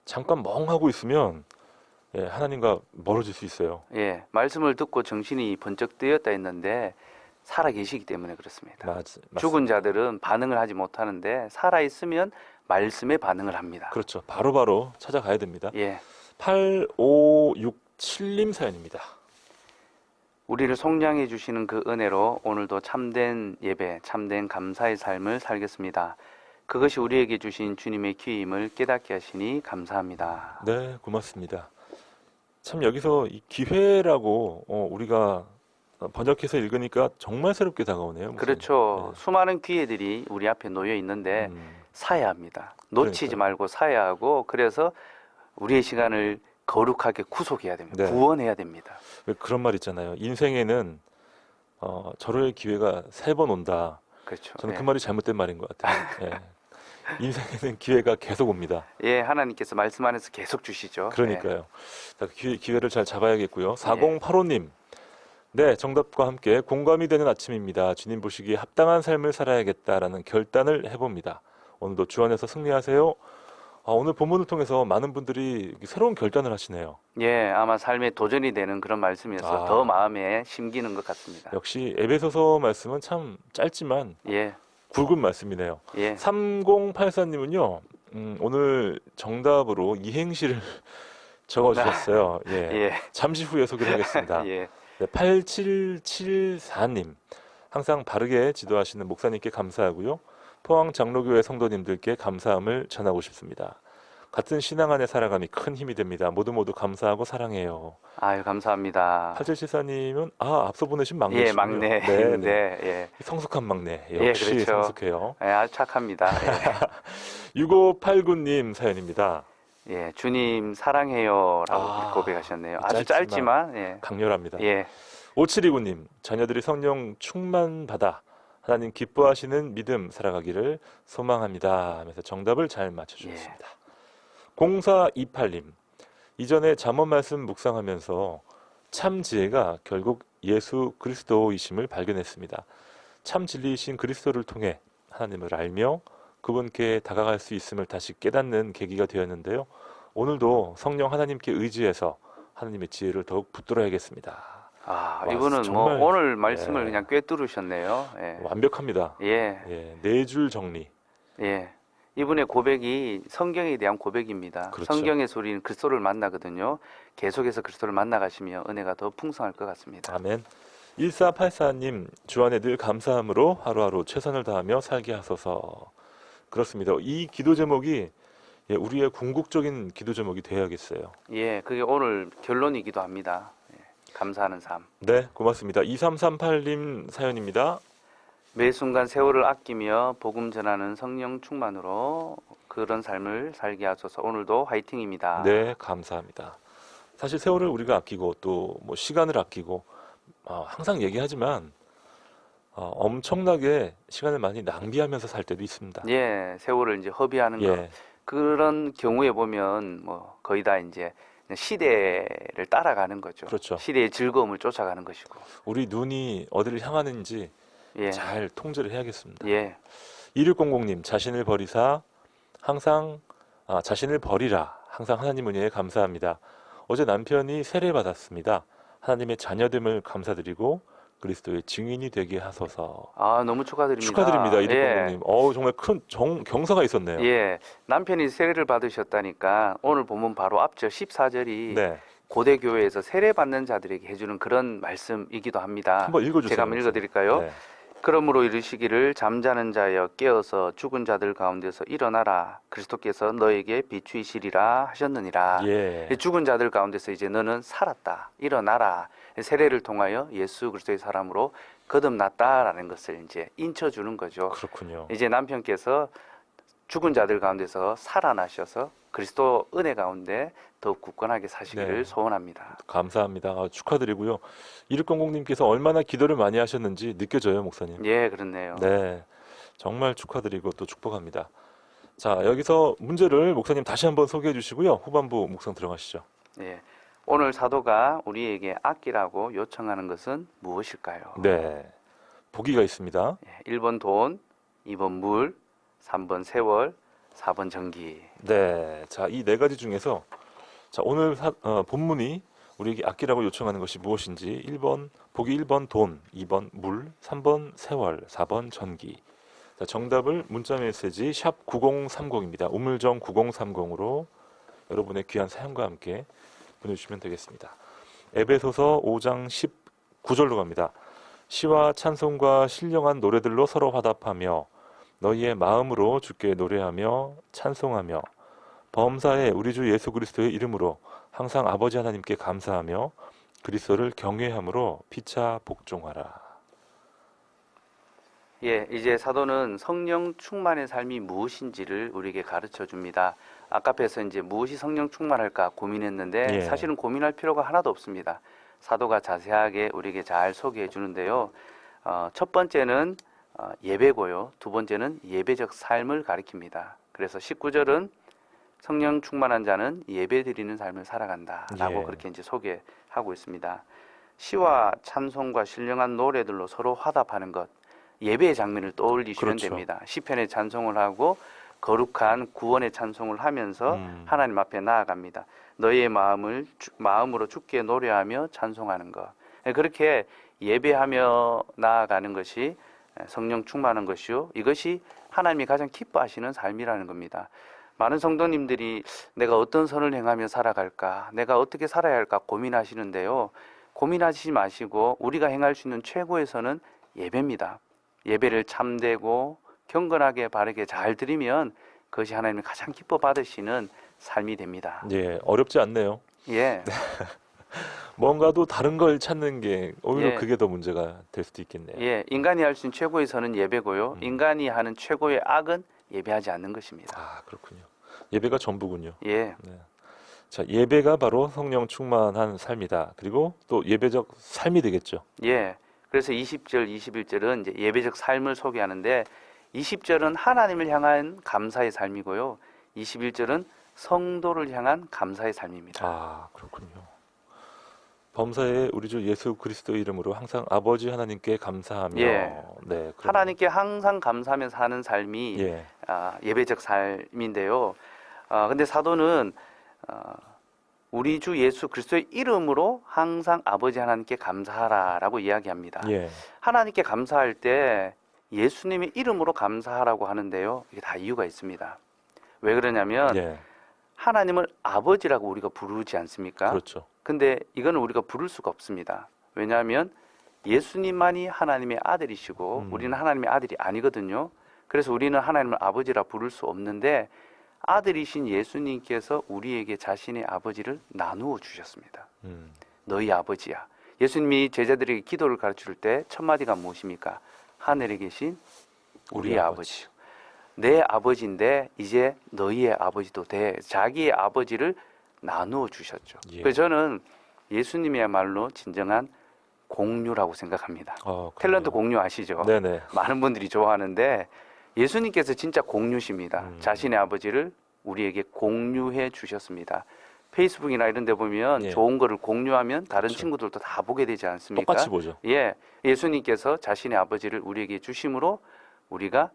잠깐 멍하고 있으면 예, 하나님과 멀어질 수 있어요. 예, 말씀을 듣고 정신이 번쩍 뜨였다 했는데 살아 계시기 때문에 그렇습니다. 맞습니다. 죽은 자들은 반응을 하지 못하는데 살아 있으면 말씀에 반응을 합니다. 그렇죠. 바로바로 찾아가야 됩니다. 예, 8567님 사연입니다. 우리를 속량해 주시는 그 은혜로 오늘도 참된 예배, 참된 감사의 삶을 살겠습니다. 그것이 우리에게 주신 주님의 기회임을 깨닫게 하시니 감사합니다. 네, 고맙습니다. 참 여기서 이 기회라고 우리가 번역해서 읽으니까 정말 새롭게 다가오네요. 목사님. 그렇죠. 네. 수많은 기회들이 우리 앞에 놓여 있는데 사야 합니다. 놓치지 그러니까요. 말고 사야 하고 그래서 우리의 시간을 거룩하게 구속해야 됩니다. 네. 구원해야 됩니다. 왜 그런 말 있잖아요. 인생에는 절호의 기회가 3번 온다. 그렇죠. 저는 예. 그 말이 잘못된 말인 것 같아요. 예. 인생에는 기회가 계속 옵니다. 예, 하나님께서 말씀 안에서 계속 주시죠. 그러니까요. 자, 기회를 잘 잡아야겠고요. 4085님. 네, 정답과 함께 공감이 되는 아침입니다. 주님 보시기에 합당한 삶을 살아야겠다라는 결단을 해봅니다. 오늘도 주 안에서 승리하세요. 오늘 본문을 통해서 많은 분들이 새로운 결단을 하시네요. 예, 아마 삶에 도전이 되는 그런 말씀이어서 더 마음에 심기는 것 같습니다. 역시 에베소서 말씀은 참 짧지만 예, 굵은 말씀이네요. 예, 3084님은요, 오늘 정답으로 이행시를 적어주셨어요. 예. 예, 잠시 후에 소개를 하겠습니다. 예. 네, 8774님, 항상 바르게 지도하시는 목사님께 감사하고요. 포항 장로교회 성도님들께 감사함을 전하고 싶습니다. 같은 신앙 안에 살아감이 큰 힘이 됩니다. 모두 감사하고 사랑해요. 아유, 감사합니다. 8774님은 앞서 보내신 막내시군요. 예, 막내. 네, 네, 예. 성숙한 막내. 예, 역시 그렇죠. 성숙해요. 예, 아주 착합니다. 6589님 사연입니다. 예, 주님 사랑해요라고 고백하셨네요. 아주 짧지만 예. 강렬합니다. 예. 5729님, 자녀들이 성령 충만 받아 하나님 기뻐하시는 믿음 살아가기를 소망합니다 하면서 정답을 잘 맞춰주셨습니다. 0428님, 이전에 잠언 말씀 묵상하면서 참 지혜가 결국 예수 그리스도이심을 발견했습니다. 참 진리이신 그리스도를 통해 하나님을 알며 그분께 다가갈 수 있음을 다시 깨닫는 계기가 되었는데요. 오늘도 성령 하나님께 의지해서 하나님의 지혜를 더욱 붙들어야겠습니다. 이분은 정말, 뭐 오늘 말씀을 그냥 꿰뚫으셨네요. 예. 완벽합니다. 예. 네 줄 정리. 예. 이분의 고백이 성경에 대한 고백입니다. 그렇죠. 성경에서 우리는 그리스도를 만나거든요. 계속해서 그리스도를 만나가시며 은혜가 더 풍성할 것 같습니다. 아멘. 1484님, 주 안에 늘 감사함으로 하루하루 최선을 다하며 살게 하소서. 그렇습니다. 이 기도 제목이 예, 우리의 궁극적인 기도 제목이 돼야겠어요. 예, 그게 오늘 결론이기도 합니다. 예, 감사하는 삶. 네, 고맙습니다. 2338님 사연입니다. 매 순간 세월을 아끼며 복음 전하는 성령 충만으로 그런 삶을 살게 하소서. 오늘도 화이팅입니다. 네, 감사합니다. 사실 세월을 우리가 아끼고 또 뭐 시간을 아끼고 항상 얘기하지만 엄청나게 시간을 많이 낭비하면서 살 때도 있습니다. 예, 세월을 이제 허비하는 것. 예, 그런 경우에 보면 뭐 거의 다 이제 시대를 따라가는 거죠. 그렇죠. 시대의 즐거움을 쫓아가는 것이고. 우리 눈이 어디를 향하는지 예, 잘 통제를 해야겠습니다. 예, 2600님, 자신을 버리라 항상 하나님 은혜에 감사합니다. 어제 남편이 세례 받았습니다. 하나님의 자녀됨을 감사드리고 그리스도의 증인이 되게 하소서. 아, 너무 축하드립니다. 축하드립니다, 2600님. 예, 정말 큰 경사가 있었네요. 예, 남편이 세례를 받으셨다니까 오늘 보면 바로 앞절 14절이 네, 고대 교회에서 세례 받는 자들에게 해주는 그런 말씀이기도 합니다. 한번 읽어주세요. 제가 한번 읽어드릴까요? 네. 그러므로 이르시기를 잠자는 자여 깨어서 죽은 자들 가운데서 일어나라. 그리스도께서 너에게 비추이시리라 하셨느니라. 예. 죽은 자들 가운데서 이제 너는 살았다. 일어나라. 세례를 통하여 예수 그리스도의 사람으로 거듭났다라는 것을 이제 인쳐주는 거죠. 그렇군요. 이제 남편께서 죽은 자들 가운데서 살아나셔서 그리스도 은혜 가운데 더욱 굳건하게 사시기를 네. 소원합니다. 감사합니다. 축하드리고요. 2600님께서 얼마나 기도를 많이 하셨는지 느껴져요, 목사님. 예, 그렇네요. 네, 정말 축하드리고 또 축복합니다. 자, 여기서 문제를 목사님 다시 한번 소개해 주시고요. 후반부 묵상 들어가시죠. 예. 오늘 사도가 우리에게 아끼라고 요청하는 것은 무엇일까요? 네, 보기가 있습니다. 1번 돈, 2번 물, 3번 세월, 4번 전기. 네, 자, 이 네 가지 중에서 자, 오늘 본문이 우리에게 아끼라고 요청하는 것이 무엇인지 보기 1번 돈, 2번 물, 3번 세월, 4번 전기. 자, 정답을 문자 메시지 샵 9030입니다. 우물정 9030으로 여러분의 귀한 사연과 함께 보내주시면 되겠습니다. 에베소서 5장 19절로 갑니다. 시와 찬송과 신령한 노래들로 서로 화답하며 너희의 마음으로 주께 노래하며 찬송하며 범사에 우리 주 예수 그리스도의 이름으로 항상 아버지 하나님께 감사하며 그리스도를 경외함으로 피차 복종하라. 예, 이제 사도는 성령 충만의 삶이 무엇인지를 우리에게 가르쳐 줍니다. 아까에서 이제 무엇이 성령 충만할까 고민했는데 예. 사실은 고민할 필요가 하나도 없습니다. 사도가 자세하게 우리에게 잘 소개해 주는데요. 첫 번째는 예배고요. 두 번째는 예배적 삶을 가리킵니다. 그래서 19절은 성령 충만한 자는 예배 드리는 삶을 살아간다라고 예. 그렇게 이제 소개하고 있습니다. 시와 찬송과 신령한 노래들로 서로 화답하는 것, 예배의 장면을 떠올리시면 그렇죠. 됩니다. 시편의 찬송을 하고 거룩한 구원의 찬송을 하면서 하나님 앞에 나아갑니다. 너희의 마음으로 주께 노래하며 찬송하는 것. 그렇게 예배하며 나아가는 것이 성령 충만한 것이요. 이것이 하나님이 가장 기뻐하시는 삶이라는 겁니다. 많은 성도님들이 내가 어떤 선을 행하며 살아갈까, 내가 어떻게 살아야 할까 고민하시는데요. 고민하시지 마시고 우리가 행할 수 있는 최고의 선은 예배입니다. 예배를 참되고 경건하게 바르게 잘 드리면 그것이 하나님이 가장 기뻐 받으시는 삶이 됩니다. 예, 어렵지 않네요. 예, 뭔가도 다른 걸 찾는 게 오히려 예. 그게 더 문제가 될 수도 있겠네요. 예, 인간이 할 수 있는 최고의 선은 예배고요. 인간이 하는 최고의 악은 예배하지 않는 것입니다. 아, 그렇군요. 예배가 전부군요. 예, 네. 자, 예배가 바로 성령 충만한 삶이다. 그리고 또 예배적 삶이 되겠죠. 예. 그래서 20절, 21절은 이제 예배적 삶을 소개하는데 20절은 하나님을 향한 감사의 삶이고요. 21절은 성도를 향한 감사의 삶입니다. 아, 그렇군요. 범사에 우리 주 예수 그리스도의 이름으로 항상 아버지 하나님께 감사하며 예. 네, 하나님께 항상 감사하며 사는 삶이 예. 예배적 삶인데요. 근데 사도는 우리 주 예수 그리스도의 이름으로 항상 아버지 하나님께 감사하라라고 이야기합니다. 예. 하나님께 감사할 때 예수님의 이름으로 감사하라고 하는데요. 이게 다 이유가 있습니다. 왜 그러냐면 예. 하나님을 아버지라고 우리가 부르지 않습니까? 그렇죠. 근데 이거는 우리가 부를 수가 없습니다. 왜냐하면 예수님만이 하나님의 아들이시고 우리는 하나님의 아들이 아니거든요. 그래서 우리는 하나님을 아버지라 부를 수 없는데 아들이신 예수님께서 우리에게 자신의 아버지를 나누어 주셨습니다. 음. 너희 아버지야. 예수님이 제자들에게 기도를 가르칠 때 첫 마디가 무엇입니까? 하늘에 계신 우리 아버지. 내 아버지인데 이제 너희의 아버지도 돼. 자기의 아버지를 나누어 주셨죠. 예. 그래서 저는 예수님이야말로 진정한 공유라고 생각합니다. 그럼요. 탤런트 공유 아시죠? 네네. 많은 분들이 좋아하는데 예수님께서 진짜 공유십니다. 자신의 아버지를 우리에게 공유해 주셨습니다. 페이스북이나 이런 데 보면 예. 좋은 거를 공유하면 다른 그렇죠. 친구들도 다 보게 되지 않습니까? 똑같이 보죠. 예. 예수님께서 자신의 아버지를 우리에게 주심으로 우리가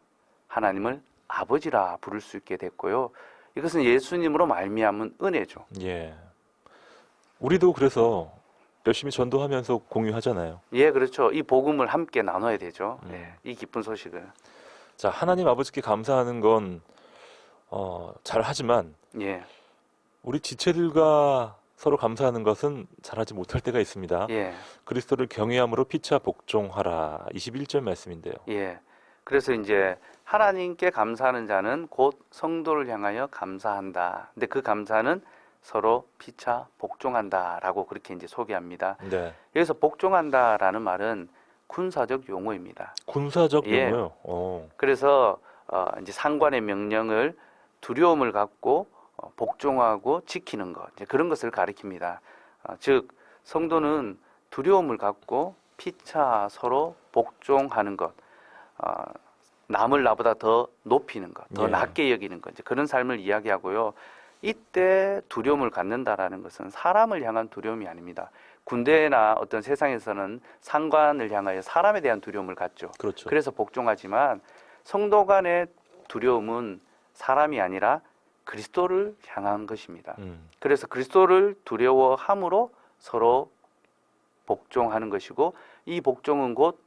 하나님을 아버지라 부를 수 있게 됐고요. 이것은 예수님으로 말미암은 은혜죠. 예. 우리도 그래서 열심히 전도하면서 공유하잖아요. 예, 그렇죠. 이 복음을 함께 나눠야 되죠. 음. 예, 이 기쁜 소식을. 자, 하나님 아버지께 감사하는 건 잘하지만 예, 우리 지체들과 서로 감사하는 것은 잘하지 못할 때가 있습니다. 예, 그리스도를 경외함으로 피차 복종하라. 21절 말씀인데요. 예. 그래서 이제 하나님께 감사하는 자는 곧 성도를 향하여 감사한다. 근데 그 감사는 서로 피차 복종한다라고 그렇게 이제 소개합니다. 네. 여기서 복종한다라는 말은 군사적 용어입니다. 군사적 예. 용어요. 그래서 이제 상관의 명령을 두려움을 갖고 복종하고 지키는 것, 이제 그런 것을 가리킵니다. 즉 성도는 두려움을 갖고 피차 서로 복종하는 것, 남을 나보다 더 높이는 것, 더 예. 낮게 여기는 것, 이제 그런 삶을 이야기하고요. 이때 두려움을 갖는다라는 것은 사람을 향한 두려움이 아닙니다. 군대나 어떤 세상에서는 상관을 향하여 사람에 대한 두려움을 갖죠. 그렇죠. 그래서 복종하지만 성도 간의 두려움은 사람이 아니라 그리스도를 향한 것입니다. 그래서 그리스도를 두려워함으로 서로 복종하는 것이고 이 복종은 곧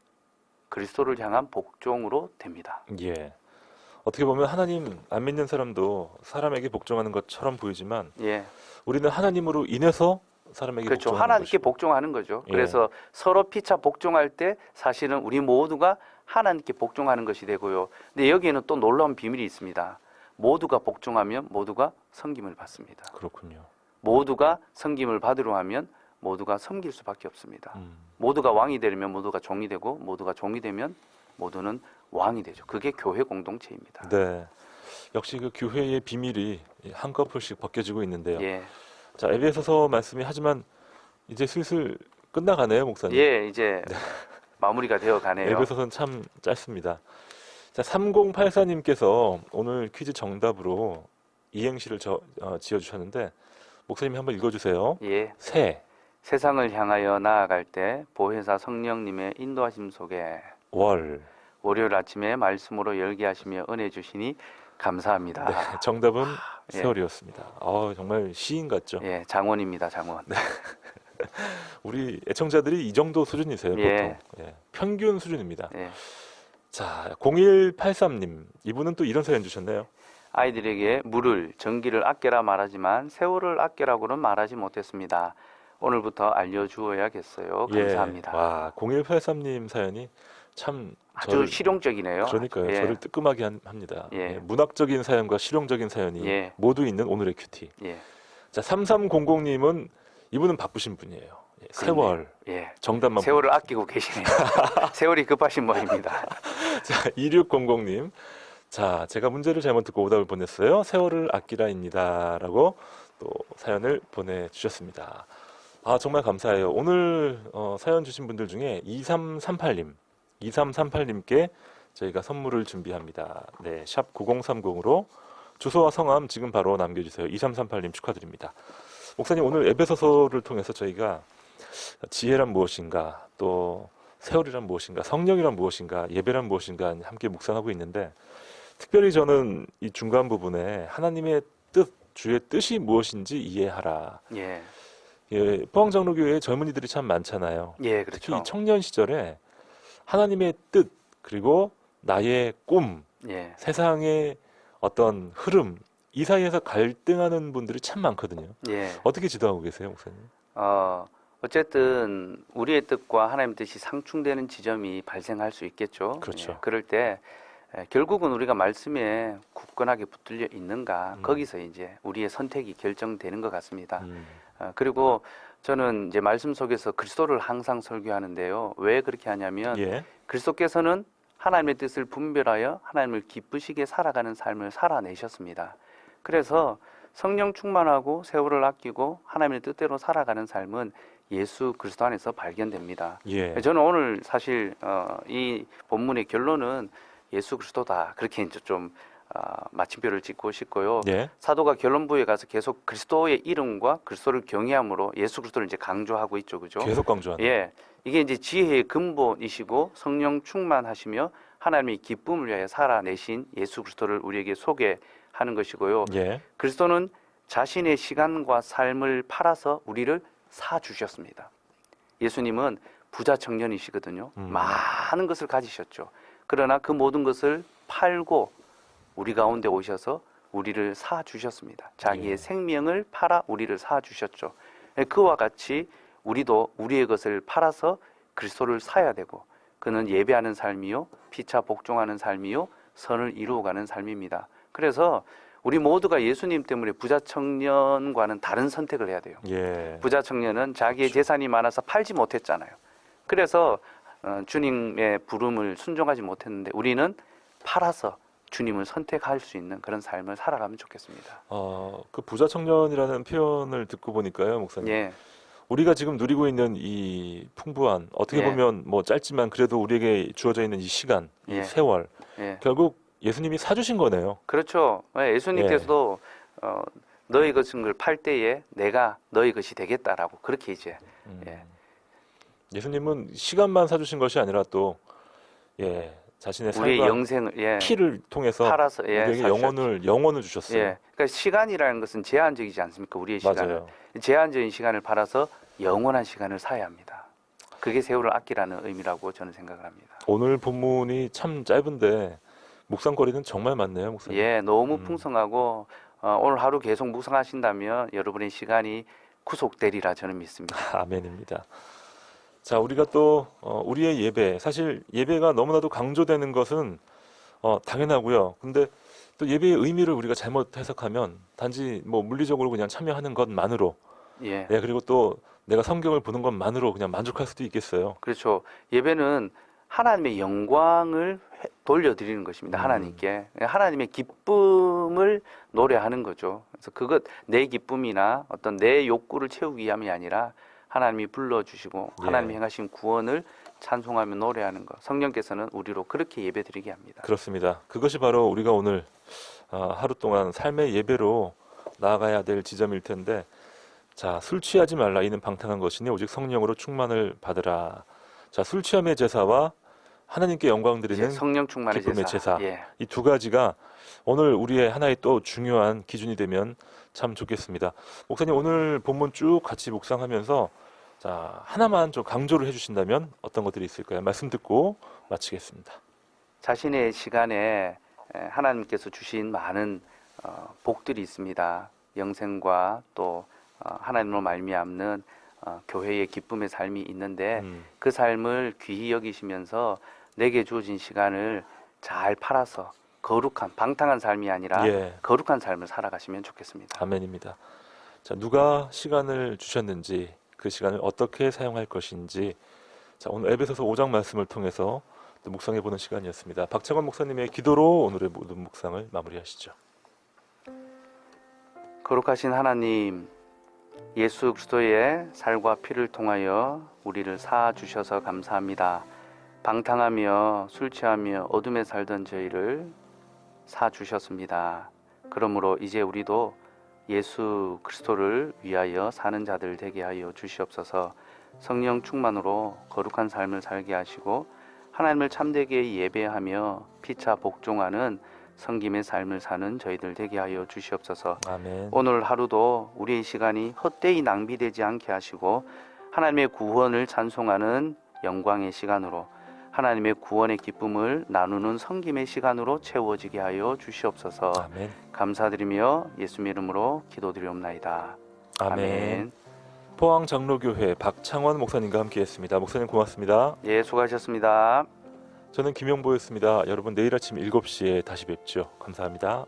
그리스도를 향한 복종으로 됩니다. 예. 어떻게 보면 하나님 안 믿는 사람도 사람에게 복종하는 것처럼 보이지만 예, 우리는 하나님으로 인해서 사람에게 그렇죠. 복종하는 하나님께 것이고. 복종하는 거죠. 예. 그래서 서로 피차 복종할 때 사실은 우리 모두가 하나님께 복종하는 것이 되고요. 근데 여기에는 또 놀라운 비밀이 있습니다. 모두가 복종하면 모두가 섬김을 받습니다. 그렇군요. 모두가 섬김을 받으려 하면 모두가 섬길 수밖에 없습니다. 모두가 왕이 되려면 모두가 종이 되고 모두가 종이 되면 모두는 왕이 되죠. 그게 교회 공동체입니다. 네. 역시 그 교회의 비밀이 한꺼풀씩 벗겨지고 있는데요. 예, 자, 에베소서 말씀이 하지만 이제 슬슬 끝나가네요, 목사님. 예, 이제 마무리가 되어 가네요. 에베소서는 참 짧습니다. 자, 3084님께서 오늘 퀴즈 정답으로 이행시를 지어주셨는데 목사님이 한번 읽어주세요. 예, 새, 세상을 향하여 나아갈 때 보혜사 성령님의 인도하심 속에 월. 월요일 아침에 말씀으로 열게 하시며 은혜 주시니 감사합니다. 네, 정답은 예. 세월이었습니다. 정말 시인 같죠? 예, 장원입니다, 장원. 우리 애청자들이 이 정도 수준이세요, 예. 보통. 예, 평균 수준입니다. 예. 자, 0183님. 이분은 또 이런 사연 주셨네요. 아이들에게 물을, 전기를 아껴라 말하지만 세월을 아껴라고는 말하지 못했습니다. 오늘부터 알려주어야겠어요. 감사합니다. 예. 와, 0183님 사연이 참 아주 실용적이네요. 그러니까요. 예. 저를 뜨끔하게 합니다. 예. 예, 문학적인 사연과 실용적인 사연이 예. 모두 있는 오늘의 큐티. 예. 자, 3300님은 이분은 바쁘신 분이에요. 예, 세월. 예. 정답만. 세월을 아끼고 계시네요. 세월이 급하신 분입니다. 자, 2600님. 자, 제가 문제를 잘못 듣고 오답을 보냈어요. 세월을 아끼라입니다라고 또 사연을 보내주셨습니다. 정말 감사해요. 오늘 사연 주신 분들 중에 2338님께 저희가 선물을 준비합니다. 네, 샵 9030으로 주소와 성함 지금 바로 남겨주세요. 2338님 축하드립니다. 목사님, 오늘 에베소서를 통해서 저희가 지혜란 무엇인가, 또 세월이란 무엇인가, 성령이란 무엇인가, 예배란 무엇인가 함께 묵상하고 있는데, 특별히 저는 이 중간 부분에 하나님의 뜻, 주의 뜻이 무엇인지 이해하라. 예. 예, 포항장로교회에 젊은이들이 참 많잖아요. 예, 특히 그렇죠. 이 청년 시절에 하나님의 뜻, 그리고 나의 꿈, 예. 세상의 어떤 흐름, 이 사이에서 갈등하는 분들이 참 많거든요. 예. 어떻게 지도하고 계세요, 목사님? 어쨌든 우리의 뜻과 하나님의 뜻이 상충되는 지점이 발생할 수 있겠죠. 그렇죠. 예, 그럴 때 결국은 우리가 말씀에 굳건하게 붙들려 있는가 음. 거기서 이제 우리의 선택이 결정되는 것 같습니다. 음. 그리고 저는 이제 말씀 속에서 그리스도를 항상 설교하는데요. 왜 그렇게 하냐면 예. 그리스도께서는 하나님의 뜻을 분별하여 하나님을 기쁘시게 살아가는 삶을 살아내셨습니다. 그래서 성령 충만하고 세월을 아끼고 하나님의 뜻대로 살아가는 삶은 예수 그리스도 안에서 발견됩니다. 예. 저는 오늘 사실 이 본문의 결론은 예수 그리스도다 그렇게 이제 좀 마침표를 찍고 싶고요. 예. 사도가 결론부에 가서 계속 그리스도의 이름과 그리스도를 경외함으로 예수 그리스도를 이제 강조하고 있죠, 그죠? 계속 강조하는. 예, 이게 이제 지혜의 근본이시고 성령 충만하시며 하나님의 기쁨을 위하여 살아내신 예수 그리스도를 우리에게 소개하는 것이고요. 예. 그리스도는 자신의 시간과 삶을 팔아서 우리를 사 주셨습니다. 예수님은 부자 청년이시거든요. 많은 것을 가지셨죠. 그러나 그 모든 것을 팔고 우리 가운데 오셔서 우리를 사 주셨습니다. 자기의 예. 생명을 팔아 우리를 사 주셨죠. 그와 같이 우리도 우리의 것을 팔아서 그리스도를 사야 되고 그는 예배하는 삶이요 피차 복종하는 삶이요 선을 이루어가는 삶입니다. 그래서 우리 모두가 예수님 때문에 부자 청년과는 다른 선택을 해야 돼요. 예. 부자 청년은 자기의 그렇죠. 재산이 많아서 팔지 못했잖아요. 그래서 주님의 부름을 순종하지 못했는데 우리는 팔아서 주님을 선택할 수 있는 그런 삶을 살아가면 좋겠습니다. 그 부자 청년이라는 표현을 듣고 보니까요, 목사님. 예, 우리가 지금 누리고 있는 이 풍부한 어떻게 예. 보면 뭐 짧지만 그래도 우리에게 주어져 있는 이 시간, 이 예. 세월 예. 결국 예수님이 사주신 거네요. 그렇죠. 예수님께서도 너희 것을 팔 때에 내가 너희 것이 되겠다라고 그렇게 이제 예. 예수님은 시간만 사주신 것이 아니라 또 자신의 우리의 삶과 영생을 예, 피를 통해서 팔아서 우리에게 사주셨죠. 영혼을 주셨어요. 예, 그러니까 시간이라는 것은 제한적이지 않습니까? 우리의 시간은 맞아요. 제한적인 시간을 팔아서 영원한 시간을 사야 합니다. 그게 세월을 아끼라는 의미라고 저는 생각을 합니다. 오늘 본문이 참 짧은데 묵상거리는 정말 많네요, 목사님. 예, 너무 풍성하고 오늘 하루 계속 묵상하신다면 여러분의 시간이 구속되리라 저는 믿습니다. 아멘입니다. 자, 우리가 또 우리의 예배, 사실 예배가 너무나도 강조되는 것은 당연하고요. 근데 또 예배의 의미를 우리가 잘못 해석하면 단지 뭐 물리적으로 그냥 참여하는 것만으로 예, 그리고 또 내가 성경을 보는 것만으로 그냥 만족할 수도 있겠어요. 그렇죠. 예배는 하나님의 영광을 돌려드리는 것입니다. 하나님께 하나님의 기쁨을 노래하는 거죠. 그래서 그것 내 기쁨이나 어떤 내 욕구를 채우기 위함이 아니라 하나님이 불러주시고 하나님이 행하신 구원을 찬송하며 노래하는 것. 성령께서는 우리로 그렇게 예배드리게 합니다. 그렇습니다. 그것이 바로 우리가 오늘 하루 동안 삶의 예배로 나아가야 될 지점일 텐데, 자, 술 취하지 말라. 이는 방탕한 것이니 오직 성령으로 충만을 받으라. 자, 술 취함의 제사와 하나님께 영광 드리는 성령 충만의 기쁨의 제사. 예. 이 두 가지가 오늘 우리의 하나의 또 중요한 기준이 되면 참 좋겠습니다. 목사님, 오늘 본문 쭉 같이 묵상하면서 자, 하나만 좀 강조를 해주신다면 어떤 것들이 있을까요? 말씀 듣고 마치겠습니다. 자신의 시간에 하나님께서 주신 많은 복들이 있습니다. 영생과 또 하나님으로 말미암는 교회의 기쁨의 삶이 있는데 그 삶을 귀히 여기시면서 내게 주어진 시간을 잘 팔아서 거룩한 방탕한 삶이 아니라 거룩한 삶을 살아가시면 좋겠습니다. 아멘입니다. 자, 누가 시간을 주셨는지 그 시간을 어떻게 사용할 것인지, 자, 오늘 에베소서 5장 말씀을 통해서 또 묵상해 보는 시간이었습니다. 박창원 목사님의 기도로 오늘의 모든 묵상을 마무리하시죠. 거룩하신 하나님, 예수 그리스도의 살과 피를 통하여 우리를 사 주셔서 감사합니다. 방탕하며 술 취하며 어둠에 살던 저희를 사 주셨습니다. 그러므로 이제 우리도 예수 그리스도를 위하여 사는 자들 되게 하여 주시옵소서. 성령 충만으로 거룩한 삶을 살게 하시고 하나님을 참되게 예배하며 피차 복종하는 성김의 삶을 사는 저희들 되게 하여 주시옵소서. 아멘. 오늘 하루도 우리의 시간이 헛되이 낭비되지 않게 하시고 하나님의 구원을 찬송하는 영광의 시간으로 하나님의 구원의 기쁨을 나누는 성김의 시간으로 채워지게 하여 주시옵소서. 아멘. 감사드리며 예수님 이름으로 기도드리옵나이다. 아멘. 포항 장로교회 박창원 목사님과 함께했습니다. 목사님 고맙습니다. 예, 수고하셨습니다. 저는 김용보였습니다. 여러분 내일 아침 7시에 다시 뵙죠. 감사합니다.